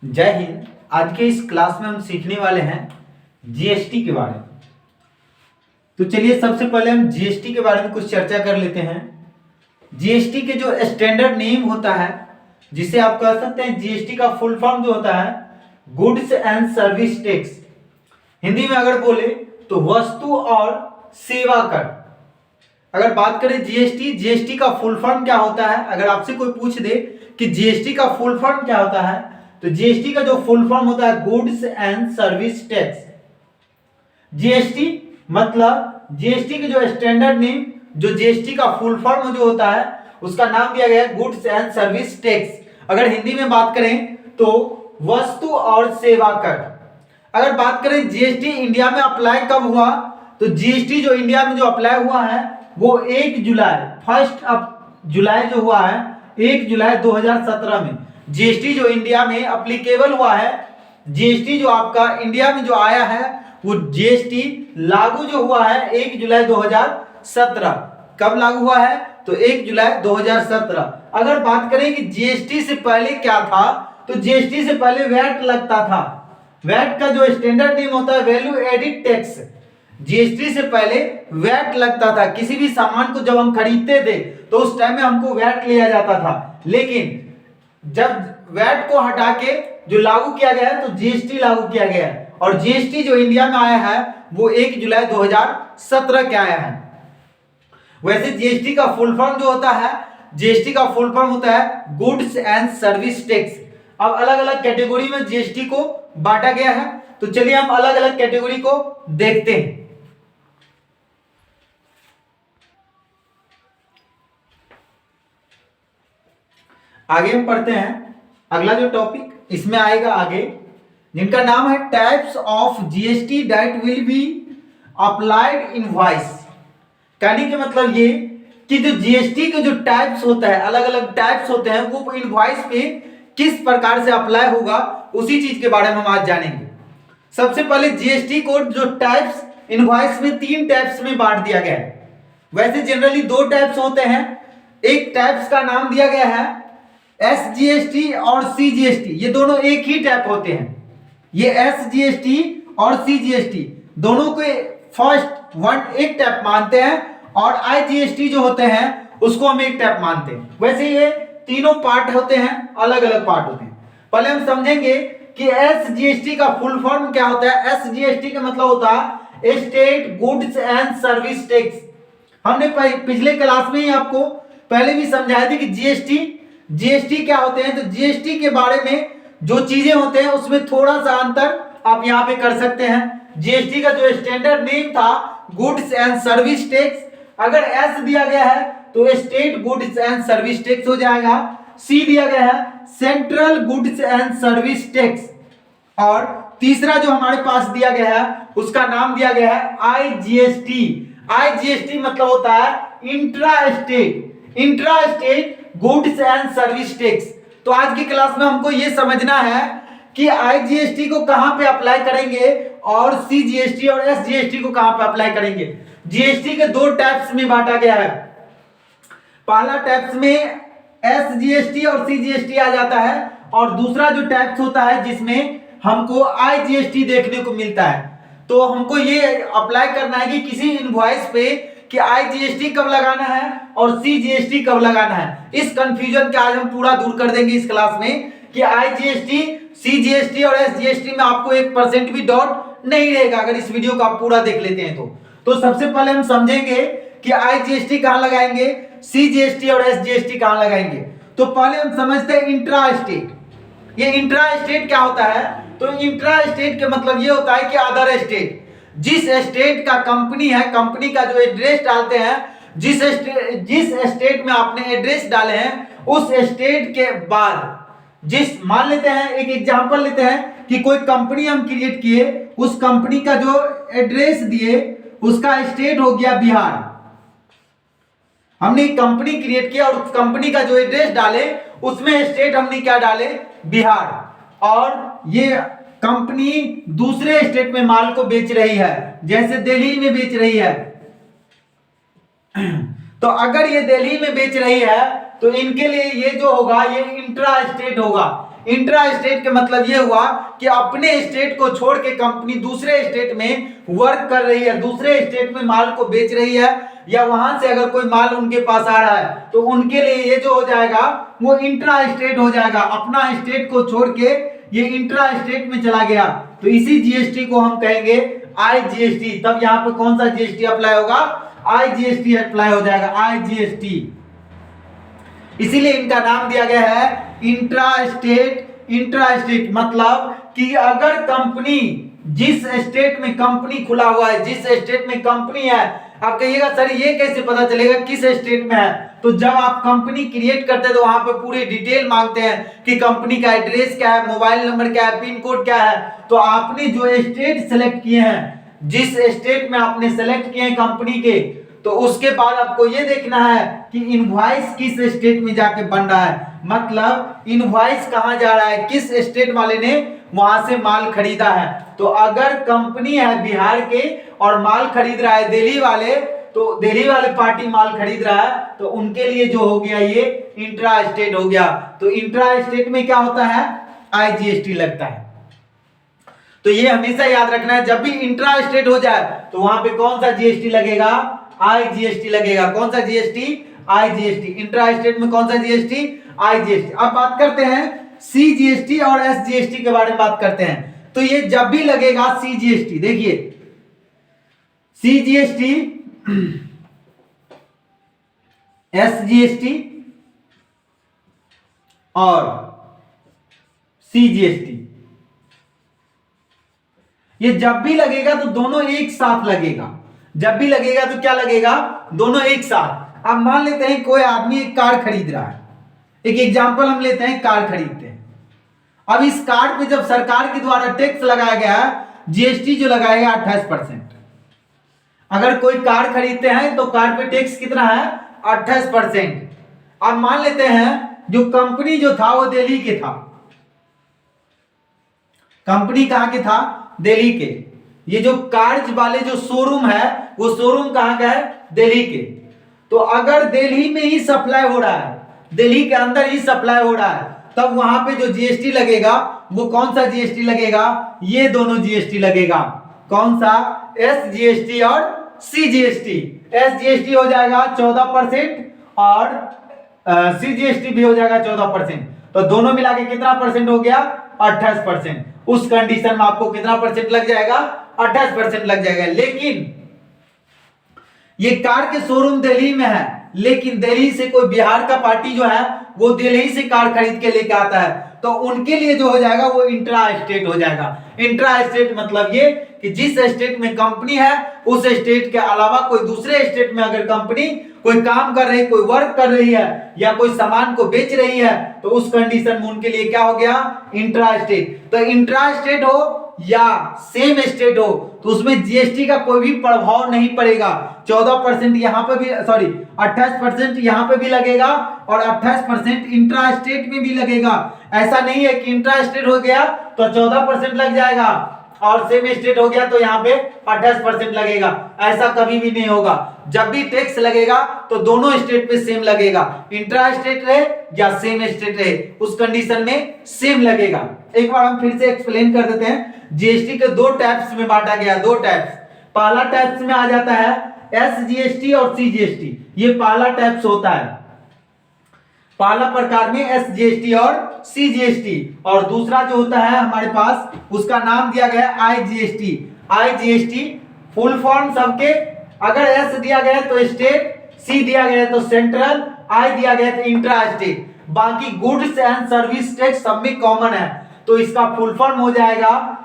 जय हिंद। आज के इस क्लास में हम सीखने वाले हैं जीएसटी के बारे में। तो चलिए सबसे पहले हम जीएसटी के बारे में कुछ चर्चा कर लेते हैं। जीएसटी के जो स्टैंडर्ड नेम होता है, जिसे आप कह सकते हैं जीएसटी का फुल फॉर्म जो होता है goods and service tax. Hindi में अगर बोले तो वस्तु और सेवा कर। अगर बात करें जीएसटी का फुल फॉर्म क्या होता है, अगर आपसे कोई पूछ दे कि जीएसटी का फुल फॉर्म क्या होता है, तो जीएसटी का जो फुल फॉर्म होता है goods and service tax. GST मतलब जीएसटी के जो स्टैंडर्ड नेम, जो जीएसटी का फुल फॉर्म जो होता है उसका नाम दिया गया है गुड्स एंड सर्विस टैक्स। अगर हिंदी में बात करें तो वस्तु और सेवा कर। अगर बात करें जीएसटी इंडिया में अप्लाई कब हुआ, तो जीएसटी जो इंडिया में जो अप्लाई हुआ है वो 1 जुलाई जो हुआ है 1 जुलाई 2017 में जीएसटी जो इंडिया में अप्लीकेबल हुआ है। जीएसटी जो आपका इंडिया में जो आया है वो जीएसटी लागू जो हुआ है 1 जुलाई 2017। कब लागू हुआ है, तो 1 जुलाई 2017। अगर बात करें कि जीएसटी से पहले क्या था, तो जीएसटी से पहले वैट लगता था। वैट का जो स्टैंडर्ड नेम होता है वैल्यू एडिड टैक्स। जीएसटी से पहले वैट लगता था। किसी भी सामान को जब हम खरीदते थे तो उस टाइम में हमको वैट लिया जाता था, लेकिन जब वैट को हटा के जो लागू किया गया है तो जीएसटी लागू किया गया है। और जीएसटी जो इंडिया में आया है वो 1 जुलाई 2017 के आया है। वैसे जीएसटी का फुल फॉर्म जो होता है, जीएसटी का फुल फॉर्म होता है गुड्स एंड सर्विस टैक्स। अब अलग अलग कैटेगरी में जीएसटी को बांटा गया है, तो चलिए हम अलग अलग कैटेगरी को देखते हैं। आगे हम पढ़ते हैं। अगला जो टॉपिक इसमें आएगा आगे, जिनका नाम है types of GST that will be applied invoice. कहने के मतलब ये कि जो जीएसटी के जो टाइप्स होता है, अलग अलग टाइप्स होते हैं, वो इनवॉइस पे किस प्रकार से अप्लाई होगा उसी चीज के बारे में हम आज जानेंगे। सबसे पहले जीएसटी को जो टाइप्स इनवॉइस में 3 टाइप्स में बांट दिया गया है। वैसे जनरली 2 टाइप्स होते हैं। एक टाइप्स का नाम दिया गया है एसजीएसटी और सीजीएसटी। ये दोनों एक ही टाइप होते हैं। ये एसजीएसटी और सीजीएसटी दोनों को फर्स्ट वन एक टाइप मानते हैं, और आईजीएसटी जो होते हैं उसको हम एक टाइप मानते हैं। वैसे ये तीनों पार्ट होते हैं, अलग अलग पार्ट होते हैं। पहले हम समझेंगे कि एसजीएसटी का फुल फॉर्म क्या होता है। एसजीएसटी का मतलब होता है state goods and service tax. हमने पिछले क्लास में ही आपको पहले भी समझाया था कि जीएसटी क्या होते हैं। तो जीएसटी के बारे में जो चीजें होते हैं उसमें थोड़ा सा अंतर आप यहाँ पे कर सकते हैं। जीएसटी का जो स्टैंडर्ड नेम था गुड्स एंड सर्विस टैक्स, अगर एस दिया गया है तो state goods and service tax हो जाएगा। सी दिया गया है central goods and service tax, और तीसरा जो हमारे पास दिया गया है उसका नाम दिया गया है आईजीएसटी। आईजीएसटी मतलब होता है intra state goods and service tax. तो आज की क्लास में हमको ये समझना है कि आईजीएसटी को कहां पे अप्लाई करेंगे और सीजीएसटी और एसजीएसटी को कहां पे अप्लाई करेंगे। जीएसटी के 2 टाइप्स में बांटा गया है। पहला टाइप्स में एसजीएसटी और सीजीएसटी आ जाता है, और दूसरा जो टाइप्स होता है जिसमें हमको आईजीएसटी देखने को मिलता है। तो हमको ये अप्लाई करना है कि किसी इनवॉइस पे कि आईजीएसटी कब लगाना है और सीजीएसटी कब लगाना है। इस कंफ्यूजन के आज हम पूरा दूर कर देंगे इस क्लास में, कि आईजीएसटी, सीजीएसटी और एसजीएसटी में आपको 1% भी डाउट नहीं रहेगा अगर इस वीडियो को आप पूरा देख लेते हैं तो सबसे पहले हम समझेंगे कि आईजीएसटी कहां लगाएंगे, सीजीएसटी और एसजीएसटी कहां लगाएंगे। तो पहले हम समझते हैं इंट्रा स्टेट। ये इंट्रा स्टेट क्या होता है, तो इंट्रा स्टेट के मतलब ये होता है कि अदर स्टेट, जिस स्टेट का कंपनी है, कंपनी का जो एड्रेस डालते हैं, जिस स्टेट में आपने एड्रेस डाले हैं उस स्टेट के बाद मान लेते हैं, एक एग्जांपल लेते हैं कि कोई कंपनी हम क्रिएट किए, उस कंपनी का जो एड्रेस दिए उसका स्टेट हो गया बिहार। हमने कंपनी क्रिएट किया और कंपनी का जो एड्रेस डाले उसमें स्टेट हमने क्या डाले, बिहार। और ये कंपनी दूसरे स्टेट में माल को बेच रही है, जैसे दिल्ली में बेच रही है। तो अगर ये दिल्ली में बेच रही है तो इनके लिए ये जो होगा ये इंट्रा स्टेट होगा। इंट्रा स्टेट का मतलब ये हुआ कि अपने स्टेट को छोड़ के कंपनी दूसरे स्टेट में वर्क कर रही है, दूसरे स्टेट में माल को बेच रही है, या वहां से अगर कोई माल उनके पास आ रहा है तो उनके लिए ये जो हो जाएगा वो इंट्रा स्टेट हो जाएगा। अपना स्टेट को छोड़ के ये इंट्रा स्टेट में चला गया, तो इसी जीएसटी को हम कहेंगे आईजीएसटी। तब यहाँ पे कौन सा जीएसटी अप्लाई होगा? आईजीएसटी अप्लाई हो जाएगा, आईजीएसटी। इसीलिए इनका नाम दिया गया है इंट्रा स्टेट। इंट्रा स्टेट मतलब कि अगर कंपनी जिस स्टेट में कंपनी खुला हुआ है, जिस स्टेट में कंपनी है, आप कहिएगा सर ये कैसे पता चलेगा किस स्टेट में है? तो जब आप कंपनी क्रिएट करते हैं तो वहां पे पूरी डिटेल मांगते हैं कि कंपनी का एड्रेस क्या है, मोबाइल नंबर क्या है, पिन कोड क्या है। तो आपने जो स्टेट सेलेक्ट किए हैं, जिस स्टेट में आपने सेलेक्ट किए हैं कंपनी के, तो उसके बाद आपको ये देखना है कि इनवॉइस किस स्टेट में जाके बन रहा है, मतलब इनवॉइस कहां जा रहा है, किस स्टेट वाले ने वहां से माल खरीदा है। तो अगर कंपनी है बिहार के और माल खरीद रहा है दिल्ली वाले, तो दिल्ली वाले पार्टी माल खरीद रहा है, तो उनके लिए जो हो गया ये इंट्रा स्टेट हो गया। तो इंट्रा स्टेट में क्या होता है? आईजीएसटी लगता है। तो ये हमेशा याद रखना है, जब भी इंट्रा स्टेट हो जाए तो वहां पे कौन सा जीएसटी लगेगा? आईजीएसटी लगेगा। कौन सा जीएसटी? आईजीएसटी। इंट्रा स्टेट में कौन सा जीएसटी? आईजीएसटी। अब बात करते हैं सीजीएसटी और एसजीएसटी के बारे में बात करते हैं। तो ये जब भी लगेगा सीजीएसटी, देखिए सीजीएसटी, एसजीएसटी और सीजीएसटी, ये जब भी लगेगा तो दोनों एक साथ लगेगा। जब भी लगेगा तो क्या लगेगा? दोनों एक साथ। अब मान लेते हैं कोई आदमी एक कार खरीद रहा है, एक एग्जांपल हम लेते हैं, कार खरीदते हैं। अब इस कार पे जब सरकार के द्वारा टैक्स लगाया गया है, जीएसटी जो लगाएगा 28%। अगर कोई कार खरीदते हैं तो कार पे टैक्स कितना है? 28%। अब मान लेते हैं जो कंपनी जो था वो दिल्ली के था, कंपनी कहां के था? दिल्ली के। ये जो कार्ज वाले जो शोरूम है वो शोरूम कहां का है? दिल्ली के। तो अगर दिल्ली में ही सप्लाई हो रहा है, दिल्ली के अंदर ही सप्लाई हो रहा है, तब वहां पे जो जीएसटी लगेगा वो कौन सा जीएसटी लगेगा? ये दोनों जीएसटी लगेगा। कौन सा? एसजीएसटी और सीजीएसटी। एसजीएसटी हो जाएगा 14% और सीजीएसटी भी हो जाएगा 14%। तो दोनों मिला के कितना परसेंट हो गया? 28%। उस कंडीशन में आपको कितना परसेंट लग जाएगा? 28% लग जाएगा। लेकिन ये कार के शोरूम दिल्ली में है, लेकिन दिल्ली से कोई बिहार का पार्टी जो है वो दिल्ली से कार खरीद के लेके आता है, तो उनके लिए जो हो जाएगा वो इंट्रा स्टेट हो जाएगा। इंट्रा स्टेट मतलब ये कि जिस स्टेट में कंपनी है उस स्टेट के अलावा कोई दूसरे स्टेट में अगर कंपनी कोई काम कर रही है, कोई वर्क कर रही है या कोई सामान को बेच रही है, तो उस कंडीशन में उनके लिए क्या हो गया? Intra state. तो इंट्रा स्टेट हो या सेम स्टेट हो तो उसमें जीएसटी का कोई भी प्रभाव नहीं पड़ेगा। 14% यहाँ पे भी, सॉरी 28% यहाँ पे भी लगेगा और 28% इंट्रा स्टेट में भी लगेगा। ऐसा नहीं है कि इंट्रा स्टेट हो गया तो 14% लग जाएगा और सेम स्टेट हो गया तो यहाँ पे 28% लगेगा। ऐसा कभी भी नहीं होगा। जब भी टैक्स लगेगा तो दोनों स्टेट पे सेम लगेगा, इंट्रा स्टेट रहे या सेम स्टेट रहे, उस कंडीशन में सेम लगेगा। एक बार हम फिर से एक्सप्लेन कर देते हैं। जीएसटी के दो टाइप्स में बांटा गया, दो टाइप्स। पहला टाइप्स में आ जाता है एसजीएसटी और सीजीएसटी, ये पहला टाइप्स होता है। पहला प्रकार में एसजीएसटी और सीजीएसटी, और दूसरा जो होता है हमारे पास उसका नाम दिया गया है आईजीएसटी। आईजीएसटी फुल फॉर्म सबके, अगर एस दिया गया है तो स्टेट, सी दिया गया है तो सेंट्रल, आई दिया गया है तो इंट्रा स्टेट, बाकी गुड्स एंड सर्विस टैक्स सब में कॉमन है। तो इसका फुल फॉर्म हो जाएगा,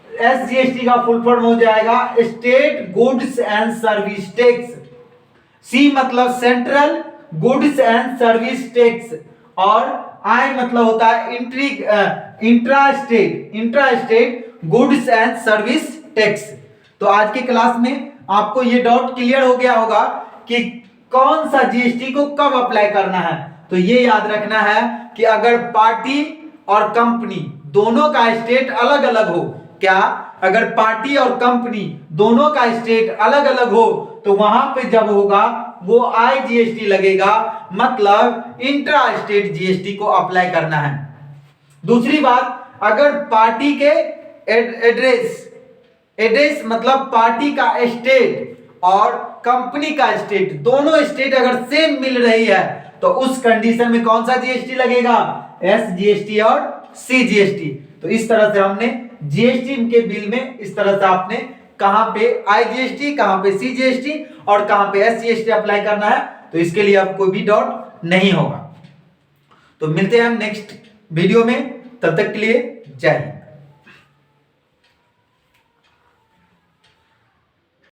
एसजीएसटी का फुल फॉर्म हो जाएगा state goods and service tax. C मतलब central goods and service tax, और आई मतलब होता है intra state goods and service tax. तो आज की क्लास में आपको ये डाउट क्लियर हो गया होगा कि कौन सा जीएसटी को कब अप्लाई करना है। तो ये याद रखना है कि अगर पार्टी और कंपनी दोनों का स्टेट अलग अलग हो, क्या अगर पार्टी और कंपनी दोनों का स्टेट अलग अलग हो तो वहां पे जब होगा वो आईजीएसटी लगेगा, मतलब इंट्रा स्टेट जीएसटी को अप्लाई करना है। दूसरी बात, अगर पार्टी के एड्रेस मतलब पार्टी का स्टेट और कंपनी का स्टेट, दोनों स्टेट अगर सेम मिल रही है तो उस कंडीशन में कौन सा जीएसटी लगेगा, एसजीएसटी और सीजीएसटी। तो इस तरह से हमने जीएसटी के बिल में इस तरह से आपने कहां पे आईजीएसटी, कहां पे सीजीएसटी और कहां पे एसजीएसटी अप्लाई करना है, तो इसके लिए अब कोई भी डाउट नहीं होगा। तो मिलते हैं हम नेक्स्ट वीडियो में, तब तक के लिए जय हिंद।